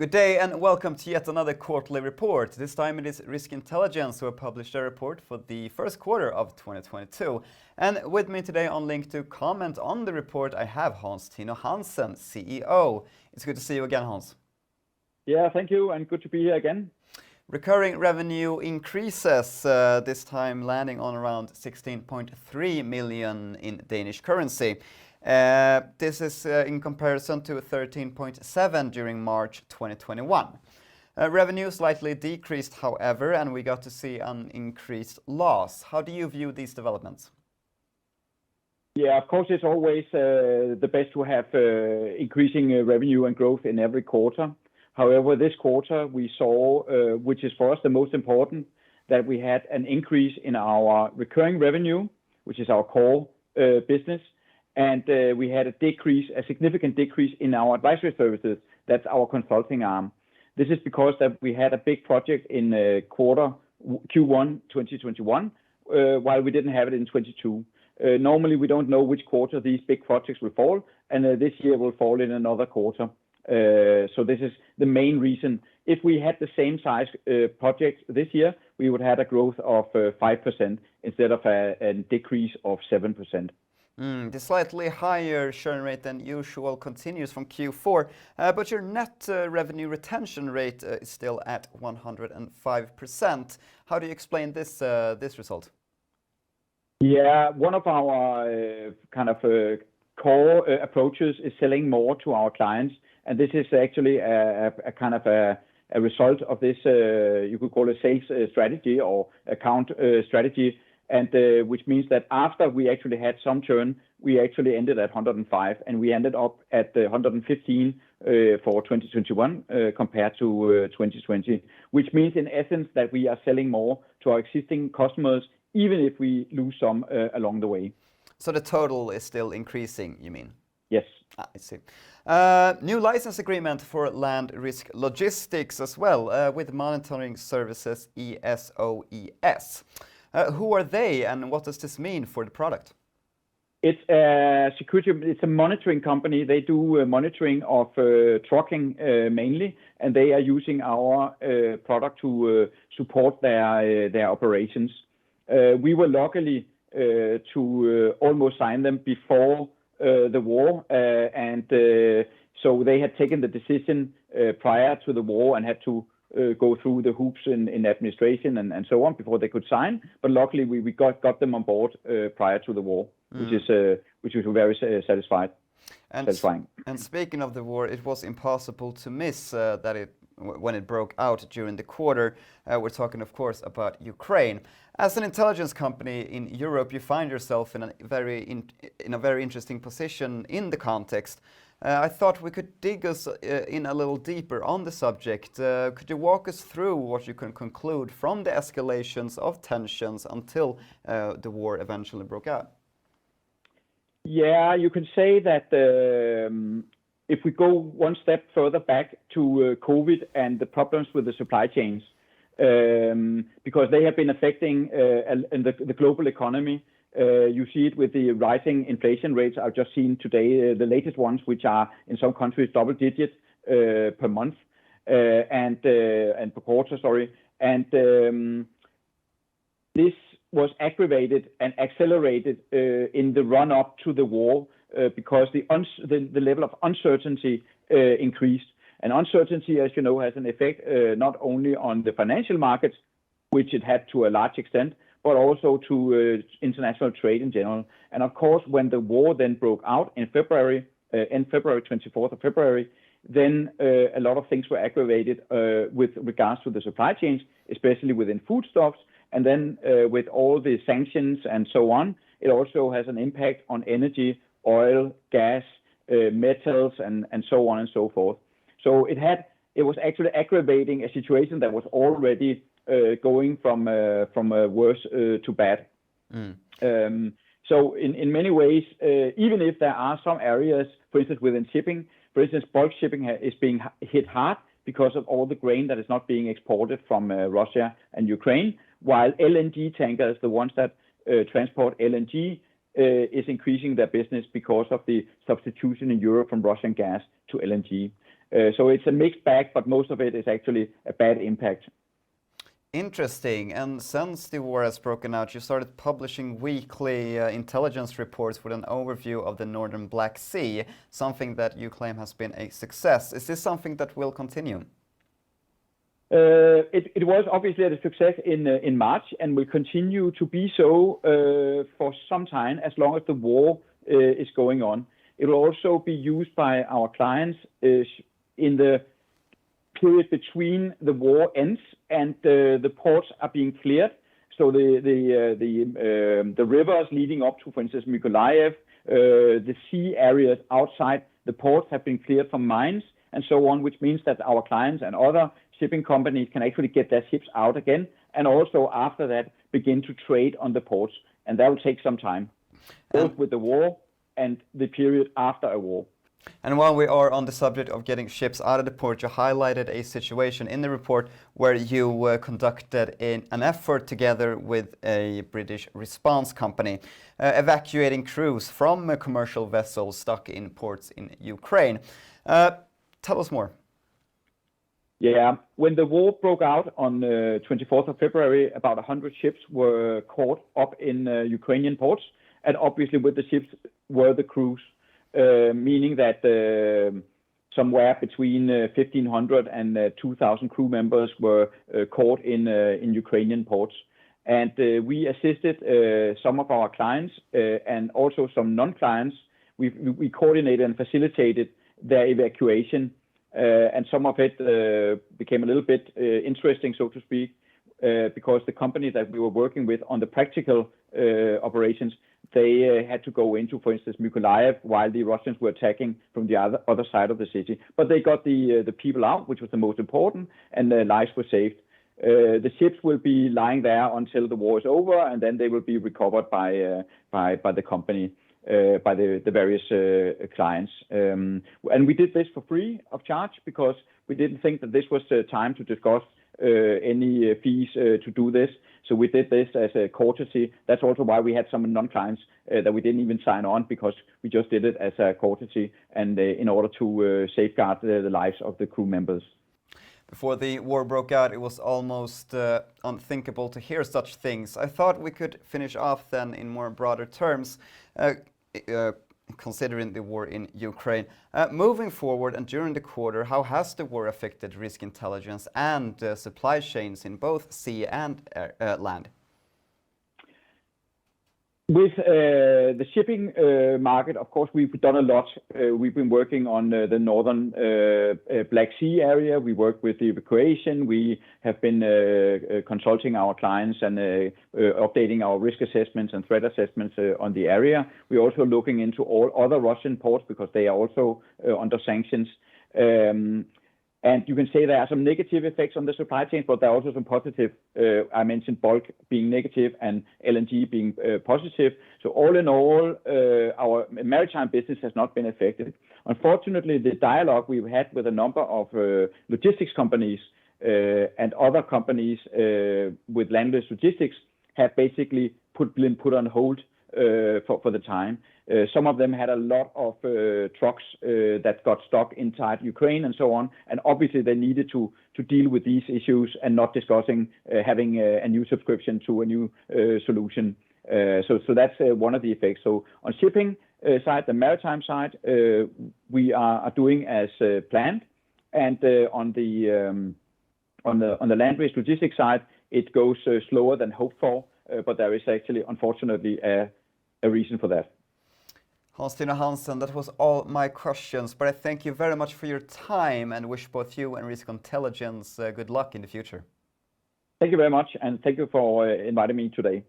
Good day and welcome to yet another quarterly report. This time it is Risk Intelligence who have published a report for the first quarter of 2022. And with me today on link to comment on the report, I have Hans Tino Hansen, CEO. It's good to see you again, Hans. Yeah, thank you, and good to be here again. Recurring revenue increases, this time landing on around 16.3 million in Danish currency. This is in comparison to 13.7 during March 2021. Revenue slightly decreased, however, and we got to see an increased loss. How do you view these developments? Yeah, of course, it's always the best to have increasing revenue and growth in every quarter. However, this quarter we saw, which is for us the most important, that we had an increase in our recurring revenue, which is our core business. And we had a significant decrease in our advisory services. That's our consulting arm. This is because that we had a big project in Q1 2021, while we didn't have it in 2022. Normally, we don't know which quarter these big projects will fall, and this year will fall in another quarter. So this is the main reason. If we had the same size project this year, we would have a growth of 5% instead of a decrease of 7%. The slightly higher churn rate than usual continues from Q4, but your net revenue retention rate is still at 105%. How do you explain this result? Yeah, one of our core approaches is selling more to our clients, and this is actually a result of this. You could call it sales strategy or account strategy. And which means that after we actually had some churn, we actually ended at 105, and we ended up at 115 for 2021 compared to 2020, which means in essence that we are selling more to our existing customers, even if we lose some along the way. So the total is still increasing, you mean? Yes. I see. New license agreement for land risk logistics as well, with monitoring services ESOES. Who are they, and what does this mean for the product? It's a security. It's a monitoring company. They do monitoring of trucking mainly, and they are using our product to support their operations. We were lucky to almost sign them before the war, and so they had taken the decision prior to the war and had to go through the hoops in administration and so on before they could sign. But luckily we got them on board prior to the war, which is very satisfying. And speaking of the war, it was impossible to miss when it broke out during the quarter. We're talking, of course, about Ukraine. As an intelligence company in Europe, you find yourself in a very interesting position in the context. I thought we could dig us in a little deeper on the subject. Could you walk us through what you can conclude from the escalations of tensions until the war eventually broke out? Yeah, you can say that if we go one step further back to COVID and the problems with the supply chains, because they have been affecting the global economy. You see it with the rising inflation rates. I've just seen today the latest ones, which are in some countries double digits per month and per quarter. And this was aggravated and accelerated in the run up to the war because the level of uncertainty increased. And uncertainty, as you know, has an effect not only on the financial markets, which it had to a large extent, but also to international trade in general. And of course, when the war then broke out in February, 24th of February, then a lot of things were aggravated with regards to the supply chains, especially within foodstuffs. And then with all the sanctions and so on, it also has an impact on energy, oil, gas, metals, and so on and so forth. So it was actually aggravating a situation that was already going from worse to bad. So in many ways, even if there are some areas, for instance, within shipping, for instance, bulk shipping is being hit hard because of all the grain that is not being exported from Russia and Ukraine, while LNG tankers, the ones that transport LNG, is increasing their business because of the substitution in Europe from Russian gas to LNG. So it's a mixed bag, but most of it is actually a bad impact. Interesting. And since the war has broken out, you started publishing weekly intelligence reports with an overview of the northern Black Sea, something that you claim has been a success. Is this something that will continue? It was obviously a success in March and will continue to be so for some time as long as the war is going on. It will also be used by our clients in the period between the war ends and the ports are being cleared. So the rivers leading up to, for instance, Mykolaiv, the sea areas outside the ports have been cleared from mines and so on, which means that our clients and other shipping companies can actually get their ships out again, and also after that begin to trade on the ports, and that will take some time, both with the war and the period after a war. And while we are on the subject of getting ships out of the port, you highlighted a situation in the report where you conducted an effort together with a British response company, evacuating crews from commercial vessels stuck in ports in Ukraine. Tell us more. Yeah, when the war broke out on the 24th of February, about 100 ships were caught up in Ukrainian ports, and obviously with the ships were the crews, meaning that somewhere between 1,500 and 2,000 crew members were caught in Ukrainian ports. And we assisted some of our clients and also some non-clients. We coordinated and facilitated their evacuation. And some of it became a little bit interesting, so to speak, because the company that we were working with on the practical operations, they had to go into, for instance, Mykolaiv while the Russians were attacking from the other side of the city. But they got the people out, which was the most important, and their lives were saved. The ships will be lying there until the war is over, and then they will be recovered by the company. By the various clients. And we did this for free of charge because we didn't think that this was the time to discuss any fees to do this. So we did this as a courtesy. That's also why we had some non-clients that we didn't even sign on, because we just did it as a courtesy and in order to safeguard the lives of the crew members. Before the war broke out, it was almost unthinkable to hear such things. I thought we could finish off then in more broader terms, considering the war in Ukraine. Moving forward and during the quarter, how has the war affected risk intelligence and supply chains in both sea and land? With the shipping market, of course, we've done a lot. We've been working on the northern Black Sea area. We work with the evacuation. We have been consulting our clients and updating our risk assessments and threat assessments on the area. We're also looking into all other Russian ports because they are also under sanctions. And you can say there are some negative effects on the supply chain, but there are also some positive. I mentioned bulk being negative and LNG being positive. So all in all, our maritime business has not been affected. Unfortunately, the dialogue we've had with a number of logistics companies and other companies with landless logistics have basically been put on hold for the time. Some of them had a lot of trucks that got stuck inside Ukraine and so on, and obviously they needed to deal with these issues and not discussing having a new subscription to a new solution. So that's one of the effects. So on shipping side, the maritime side, we are doing as planned, and on the land-based logistics side, it goes slower than hoped for, but there is actually, unfortunately, a reason for that. Hans Tino Hansen, that was all my questions, but I thank you very much for your time and wish both you and Risk Intelligence good luck in the future. Thank you very much, and thank you for inviting me today.